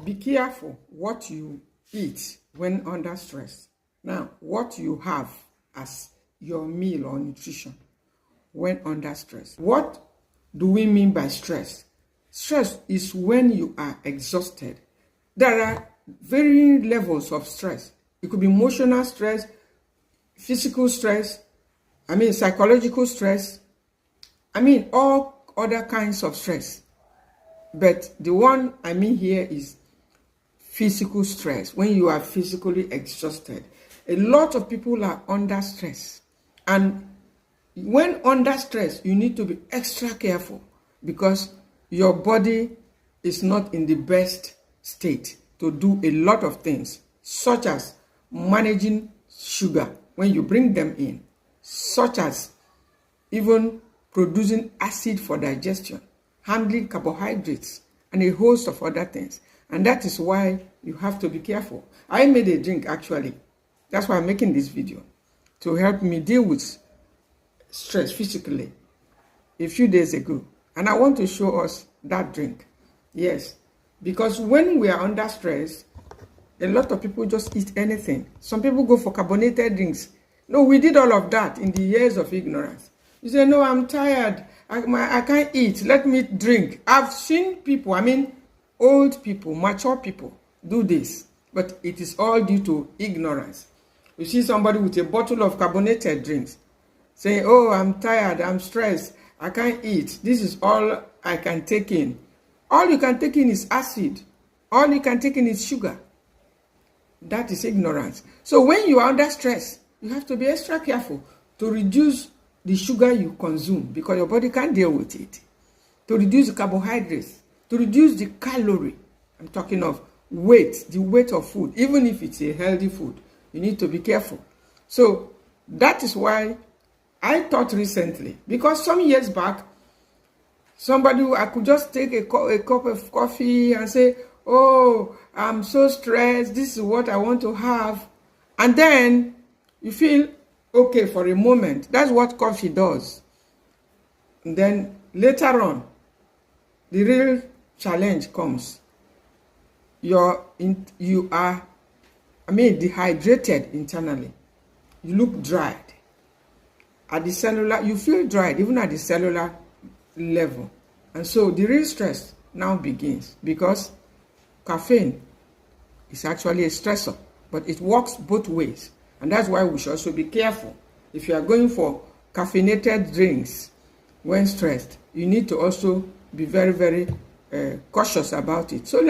Be careful what you eat when under stress. Now, what you have as your meal or nutrition when under stress. What do we mean by stress? Stress is when you are exhausted. There are varying levels of stress. It could be emotional stress, physical stress, psychological stress, all other kinds of stress. But the one I mean here is physical stress, when you are physically exhausted. A lot of people are under stress. And when under stress, you need to be extra careful because your body is not in the best state to do a lot of things, such as managing sugar when you bring them in, such as even producing acid for digestion, handling carbohydrates, and a host of other things. And that is why you have to be careful. I made a drink, actually. That's why I'm making this video, to help me deal with stress physically a few days ago. And I want to show us that drink. Yes, because when we are under stress, a lot of people just eat anything. Some people go for carbonated drinks. No, we did all of that in the years of ignorance. You say, no, I'm tired. I can't eat. Let me drink. I've seen people, old people, mature people do this. But it is all due to ignorance. You see somebody with a bottle of carbonated drinks saying, oh, I'm tired, I'm stressed, I can't eat. This is all I can take in. All you can take in is acid. All you can take in is sugar. That is ignorance. So when you are under stress, you have to be extra careful to reduce the sugar you consume because your body can't deal with it. To reduce the carbohydrates, to reduce the calorie. I'm talking of weight, the weight of food. Even if it's a healthy food, you need to be careful. So that is why I thought recently, because some years back, I could just take a cup of coffee and say, oh, I'm so stressed, this is what I want to have. And then you feel okay for a moment. That's what coffee does. And then later on, the real challenge comes. You are dehydrated internally. You look dried. At the cellular, you feel dried, even at the cellular level. And so the real stress now begins because caffeine is actually a stressor, but it works both ways. And that's why we should also be careful. If you are going for caffeinated drinks when stressed, you need to also be very, very cautious about it. So